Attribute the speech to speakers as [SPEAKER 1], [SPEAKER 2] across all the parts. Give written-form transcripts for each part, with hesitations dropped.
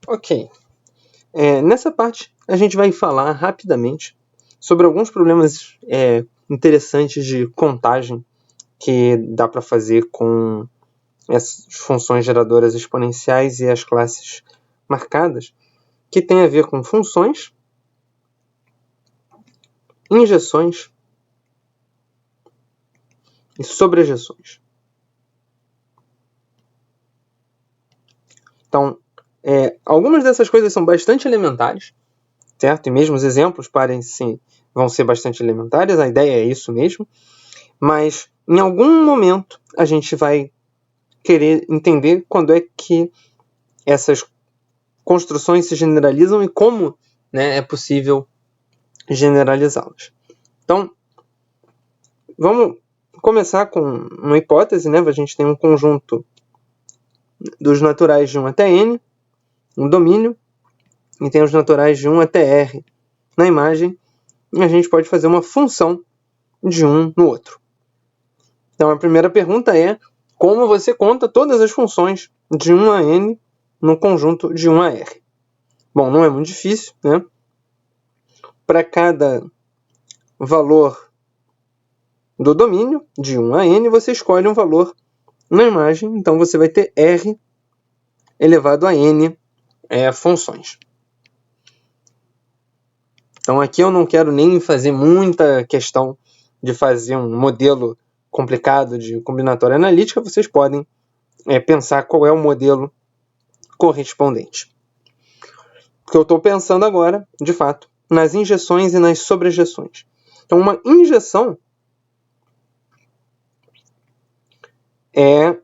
[SPEAKER 1] Ok. Nessa parte, a gente vai falar rapidamente sobre alguns problemas interessantes de contagem que dá para fazer com as funções geradoras exponenciais e as classes marcadas, que tem a ver com funções, injeções e sobrejeções. Então, algumas dessas coisas são bastante elementares, certo? E mesmo os exemplos vão ser bastante elementares, a ideia é isso mesmo, mas em algum momento a gente vai querer entender quando é que essas construções se generalizam e como, né, é possível generalizá-las. Então, vamos começar com uma hipótese, né? A gente tem um conjunto dos naturais de 1 até n, um domínio, e tem os naturais de 1 até r na imagem, e a gente pode fazer uma função de um no outro. Então, a primeira pergunta é como você conta todas as funções de 1 a n no conjunto de 1 a r. Bom, não é muito difícil, né? Para cada valor do domínio, de 1 a n, você escolhe um valor na imagem, então você vai ter r elevado a n funções. Então aqui eu não quero nem fazer muita questão de fazer um modelo complicado de combinatória analítica, vocês podem pensar qual é o modelo correspondente. Porque eu estou pensando agora, de fato, nas injeções e nas sobrejeções. Então uma injeção é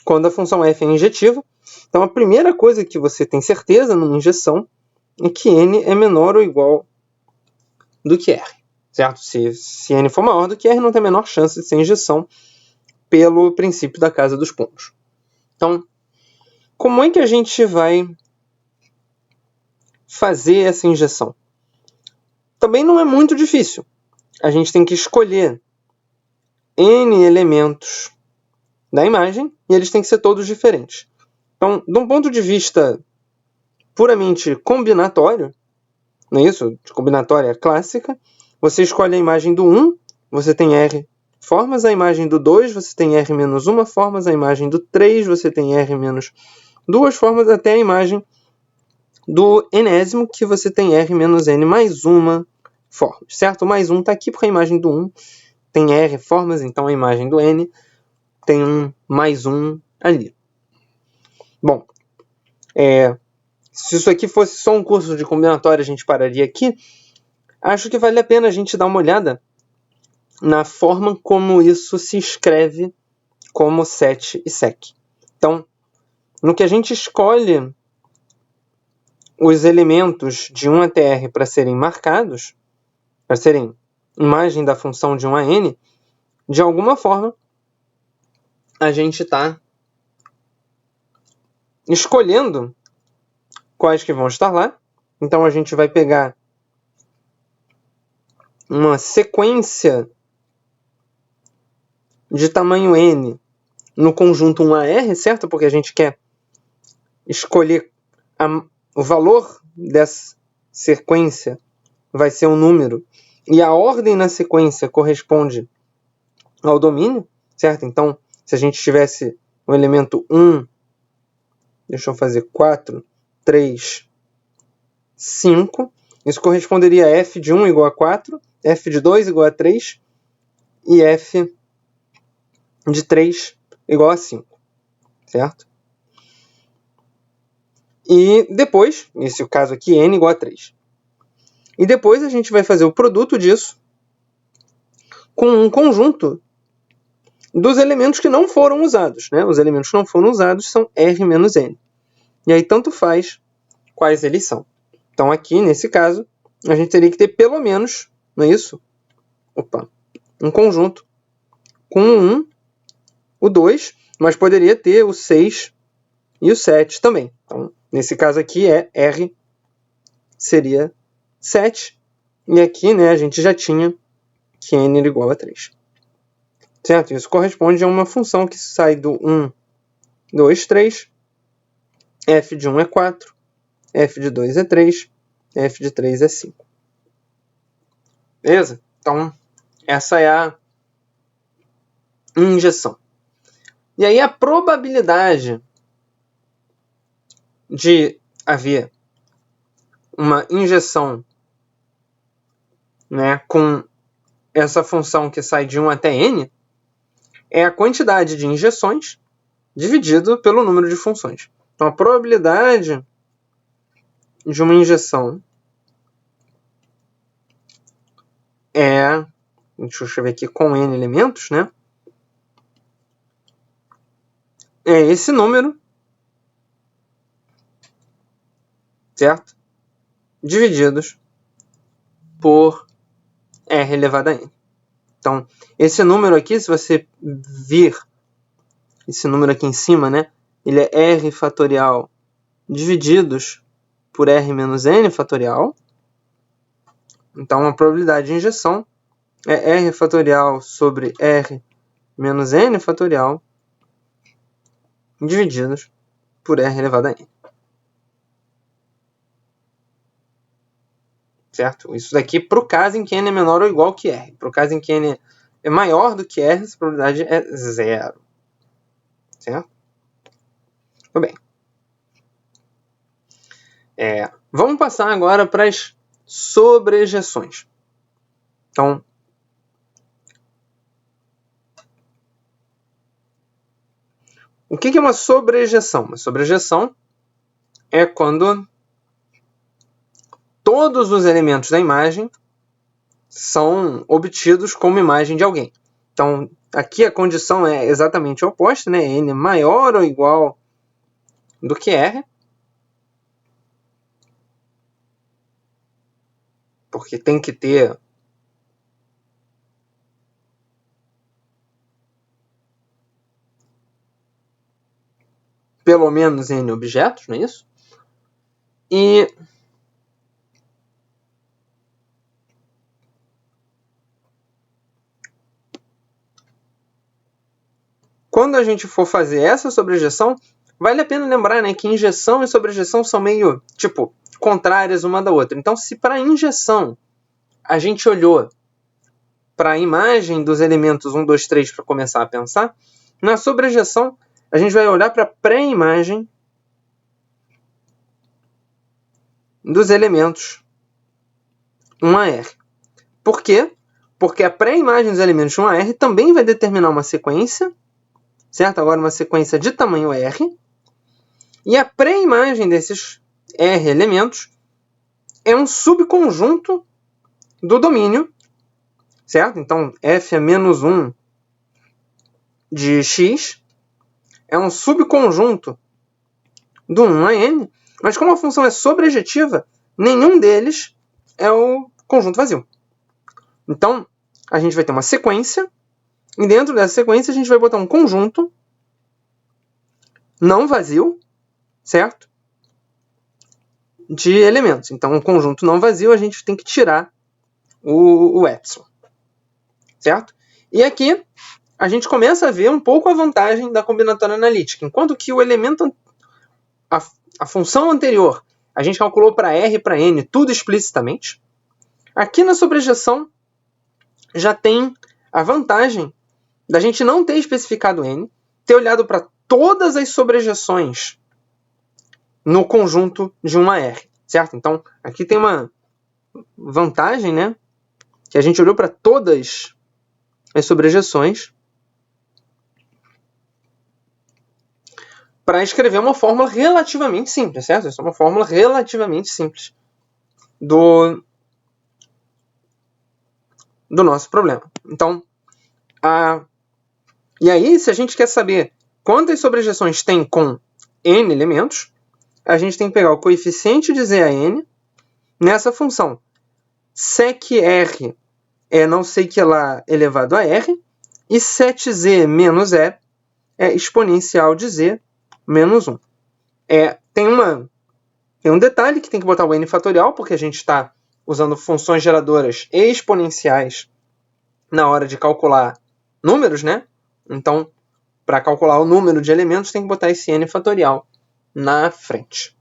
[SPEAKER 1] quando a função f é injetiva. Então a primeira coisa que você tem certeza numa injeção é que n é menor ou igual do que r, certo? Se n for maior do que r, não tem a menor chance de ser injeção pelo princípio da casa dos pontos. Então, como é que a gente vai fazer essa injeção? Também não é muito difícil. A gente tem que escolher n elementos da imagem e eles têm que ser todos diferentes. Então, de um ponto de vista puramente combinatório, não é isso? De combinatória clássica, você escolhe a imagem do 1, você tem R formas, a imagem do 2, você tem R menos 1 formas, a imagem do 3, você tem R menos 2 formas, até a imagem do enésimo, que você tem R menos N mais 1 forma, certo? O mais 1 está aqui porque a imagem do 1 tem R formas, então a imagem do N tem um mais 1 ali. Bom, se isso aqui fosse só um curso de combinatória, a gente pararia aqui. Acho que vale a pena a gente dar uma olhada na forma como isso se escreve como set e sec. Então, no que a gente escolhe os elementos de 1 até r para serem marcados, para serem imagem da função de 1 a n, de alguma forma, a gente está escolhendo quais que vão estar lá. Então, a gente vai pegar uma sequência de tamanho n no conjunto 1 a r, certo? Porque a gente quer escolher o valor dessa sequência vai ser um número e a ordem na sequência corresponde ao domínio, certo? Então, se a gente tivesse o elemento 1, deixa eu fazer 4, 3, 5, isso corresponderia a f de 1 igual a 4, f de 2 igual a 3 e f de 3 igual a 5, certo? E depois, nesse caso aqui, n igual a 3. E depois a gente vai fazer o produto disso com um conjunto dos elementos que não foram usados, né? Os elementos que não foram usados são R menos N. E aí tanto faz quais eles são. Então aqui, nesse caso, a gente teria que ter pelo menos, não é isso? Um conjunto com o 1, o 2, mas poderia ter o 6 e o 7 também. Então, nesse caso aqui, R seria 7. E aqui, né, a gente já tinha que N era igual a 3. Certo? Isso corresponde a uma função que sai do 1, 2, 3. F de 1 é 4. f de 2 é 3, f de 3 é 5. Beleza? Então, essa é a injeção. E aí a probabilidade de haver uma injeção, né, com essa função que sai de 1 até n é a quantidade de injeções dividido pelo número de funções. Então, a probabilidade de uma injeção é, deixa eu escrever aqui, com n elementos, né? É esse número, certo? Divididos por r elevado a n. Então, esse número aqui, se você vir esse número aqui em cima, né? Ele é r fatorial divididos por r menos n fatorial. Então, a probabilidade de injeção é r fatorial sobre r menos n fatorial divididos por r elevado a n. Certo? Isso daqui para o caso em que n é menor ou igual que r. Para o caso em que n é maior do que r, essa probabilidade é zero. Certo? Tudo bem. Vamos passar agora para as sobrejeções. Então, o que é uma sobrejeção? Uma sobrejeção é quando todos os elementos da imagem são obtidos como imagem de alguém. Então, aqui a condição é exatamente oposta, né? N é maior ou igual do que R. Porque tem que ter pelo menos N objetos, não é isso? E quando a gente for fazer essa sobrejeção, vale a pena lembrar, né, que injeção e sobrejeção são meio, contrárias uma da outra. Então, se para a injeção a gente olhou para a imagem dos elementos 1, 2, 3 para começar a pensar, na sobrejeção a gente vai olhar para a pré-imagem dos elementos 1 a R. Por quê? Porque a pré-imagem dos elementos 1 a R também vai determinar uma sequência, certo? Agora uma sequência de tamanho R. E a pré-imagem desses R elementos é um subconjunto do domínio, certo? Então, f é menos 1 de x é um subconjunto do 1 a n, mas como a função é sobrejetiva, nenhum deles é o conjunto vazio. Então, a gente vai ter uma sequência, e dentro dessa sequência a gente vai botar um conjunto não vazio, certo? De elementos. Então, um conjunto não vazio, a gente tem que tirar o epsilon, certo? E aqui, a gente começa a ver um pouco a vantagem da combinatória analítica. Enquanto que o elemento, a função anterior, a gente calculou para R e para N tudo explicitamente. Aqui na sobrejeção, já tem a vantagem da gente não ter especificado N, ter olhado para todas as sobrejeções no conjunto de uma R, certo? Então, aqui tem uma vantagem, né? Que a gente olhou para todas as sobrejeções para escrever uma fórmula relativamente simples, certo? Essa é uma fórmula relativamente simples do nosso problema. Então, e aí, se a gente quer saber quantas sobrejeções tem com n elementos, a gente tem que pegar o coeficiente de z a n nessa função. Sec r é não sei que lá elevado a r, e 7z menos e é exponencial de z menos 1. Tem um detalhe que tem que botar o n fatorial, porque a gente está usando funções geradoras exponenciais na hora de calcular números, né? Então, para calcular o número de elementos, tem que botar esse n fatorial na frente.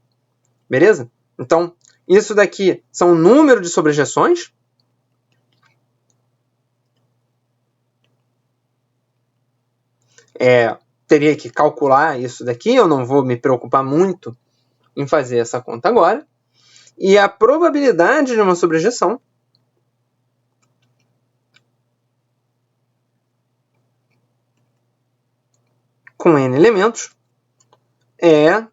[SPEAKER 1] Beleza? Então, isso daqui são o número de sobrejeções. Teria que calcular isso daqui, eu não vou me preocupar muito em fazer essa conta agora. E a probabilidade de uma sobrejeção com n elementos é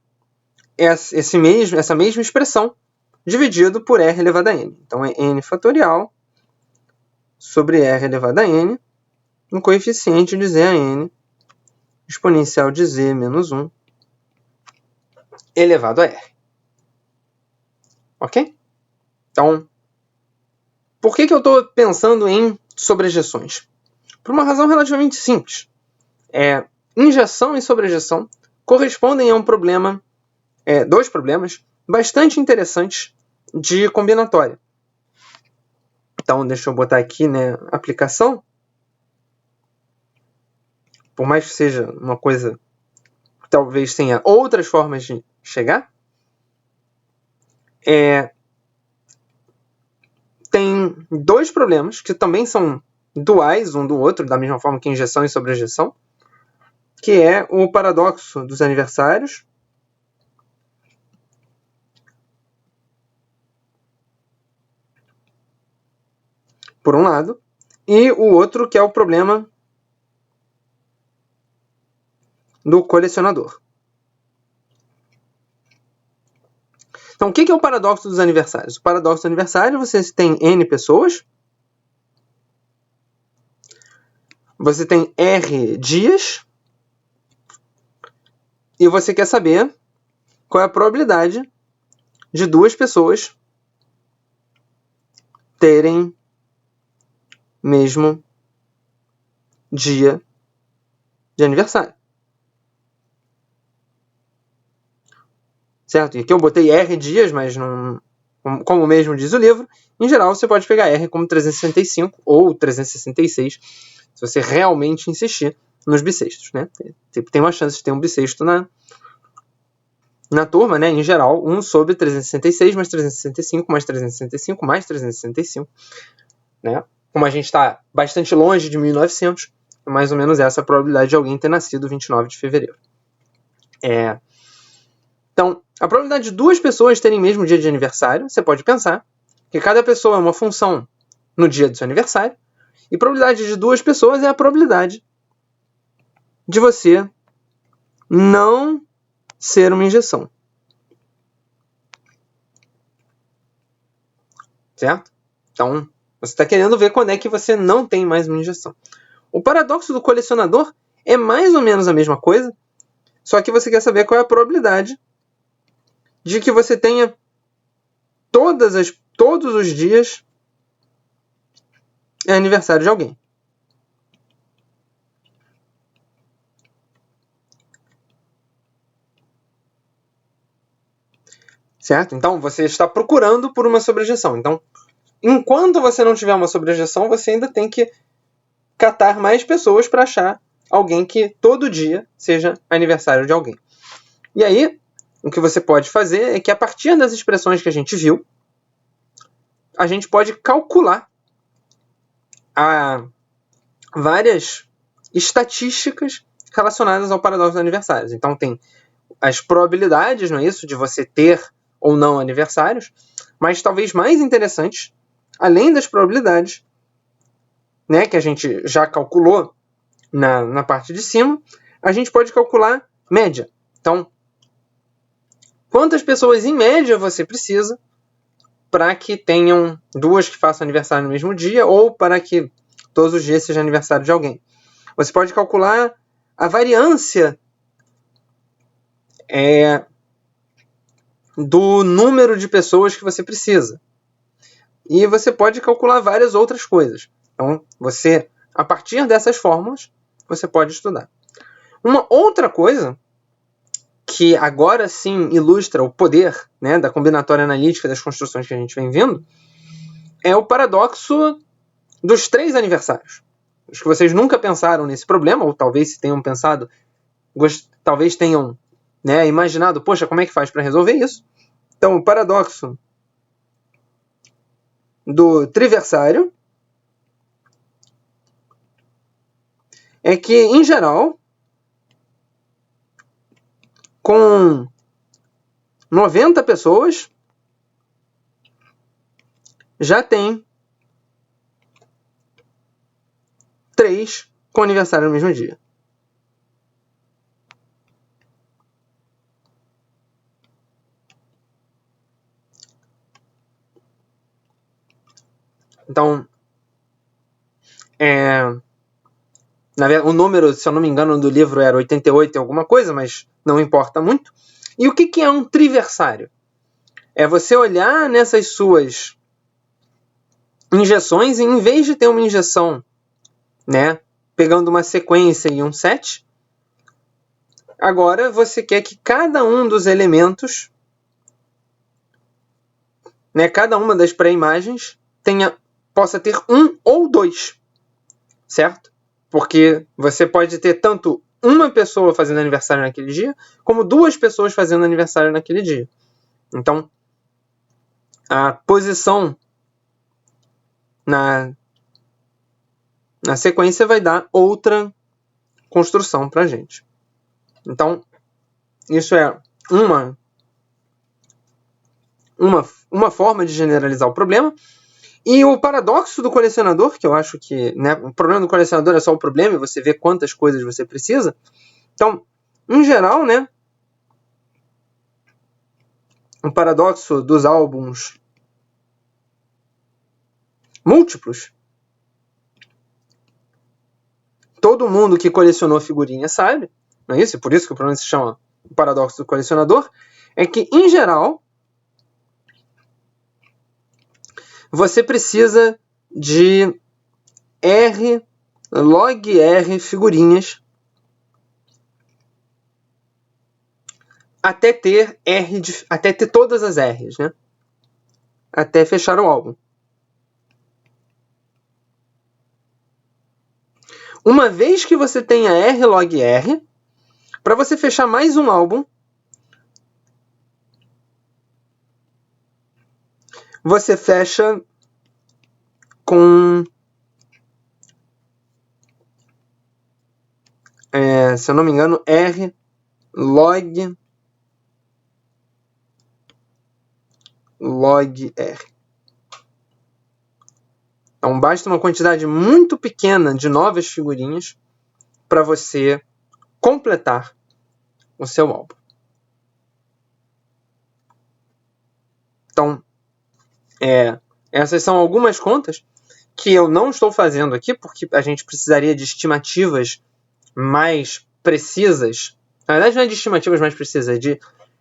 [SPEAKER 1] essa mesma expressão dividido por r elevado a n. Então, é n fatorial sobre r elevado a n, no coeficiente de z a n, exponencial de z menos 1, elevado a r. Ok? Então, por que eu estou pensando em sobrejeções? Por uma razão relativamente simples. Injeção e sobrejeção correspondem a dois problemas bastante interessantes de combinatória. Então, deixa eu botar aqui, aplicação. Por mais que seja uma coisa que talvez tenha outras formas de chegar, tem dois problemas que também são duais um do outro, da mesma forma que injeção e sobrejeção, que é o paradoxo dos aniversários por um lado, e o outro que é o problema do colecionador. Então, o que é o paradoxo dos aniversários? O paradoxo do aniversário, você tem n pessoas, você tem r dias, e você quer saber qual é a probabilidade de duas pessoas terem mesmo dia de aniversário. Certo? E aqui eu botei R dias, mas não, como mesmo diz o livro, em geral você pode pegar R como 365 ou 366, se você realmente insistir nos bissextos, né? Tem uma chance de ter um bissexto na turma, né? Em geral, 1 sobre 366 mais 365 mais 365 mais 365, né? Como a gente está bastante longe de 1900, é mais ou menos essa a probabilidade de alguém ter nascido 29 de fevereiro. Então, a probabilidade de duas pessoas terem mesmo dia de aniversário, você pode pensar que cada pessoa é uma função no dia do seu aniversário, e a probabilidade de duas pessoas é a probabilidade de você não ser uma injeção. Certo? Então, você está querendo ver quando é que você não tem mais uma injeção. O paradoxo do colecionador é mais ou menos a mesma coisa, só que você quer saber qual é a probabilidade de que você tenha todos os dias aniversário de alguém. Certo? Então, você está procurando por uma sobrejeção. Então, enquanto você não tiver uma sobrejeção, você ainda tem que catar mais pessoas para achar alguém que todo dia seja aniversário de alguém. E aí, o que você pode fazer é que, a partir das expressões que a gente viu, a gente pode calcular várias estatísticas relacionadas ao paradoxo dos aniversários. Então, tem as probabilidades, não é isso, de você ter ou não aniversários, mas talvez mais interessantes, além das probabilidades, né, que a gente já calculou na parte de cima, a gente pode calcular média. Então, quantas pessoas em média você precisa para que tenham duas que façam aniversário no mesmo dia, ou para que todos os dias seja aniversário de alguém. Você pode calcular a variância do número de pessoas que você precisa. E você pode calcular várias outras coisas. Então, a partir dessas fórmulas, você pode estudar. Uma outra coisa que agora sim ilustra o poder, né, da combinatória analítica das construções que a gente vem vendo, é o paradoxo dos 3 aniversários. Acho que vocês nunca pensaram nesse problema, ou talvez se tenham pensado, talvez tenham imaginado, poxa, como é que faz para resolver isso? Então, o paradoxo do triversário é que, em geral, com 90 pessoas, já tem 3 com aniversário no mesmo dia. Então, o número, se eu não me engano, do livro era 88 e alguma coisa, mas não importa muito. E o que é um triversário? É você olhar nessas suas injeções e, em vez de ter uma injeção, né, pegando uma sequência e um set, agora você quer que cada um dos elementos, né, cada uma das pré-imagens possa ter um ou 2, certo? Porque você pode ter tanto uma pessoa fazendo aniversário naquele dia, como 2 pessoas fazendo aniversário naquele dia. Então, a posição na sequência vai dar outra construção para a gente. Então, isso é uma forma de generalizar o problema. E o paradoxo do colecionador, que eu acho que, né, o problema do colecionador é só o problema, e você vê quantas coisas você precisa. Então, em geral, né, o paradoxo dos álbuns múltiplos, todo mundo que colecionou figurinha sabe, não é isso? Por isso que o problema se chama o paradoxo do colecionador, é que, em geral, você precisa de log R figurinhas até ter todas as R's, né? Até fechar o álbum. Uma vez que você tenha R log R, para você fechar mais um álbum, você fecha com, se eu não me engano, R log R. Então, basta uma quantidade muito pequena de novas figurinhas para você completar o seu álbum. Então, essas são algumas contas que eu não estou fazendo aqui, porque a gente precisaria de estimativas mais precisas. Na verdade, não é de estimativas mais precisas, é de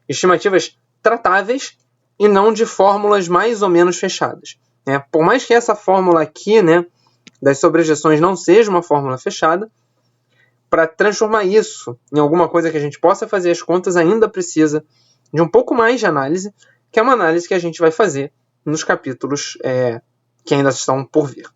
[SPEAKER 1] estimativas tratáveis e não de fórmulas mais ou menos fechadas. Por mais que essa fórmula aqui, né, das sobrejeções não seja uma fórmula fechada, para transformar isso em alguma coisa que a gente possa fazer as contas, ainda precisa de um pouco mais de análise, que é uma análise que a gente vai fazer nos capítulos que ainda estão por vir.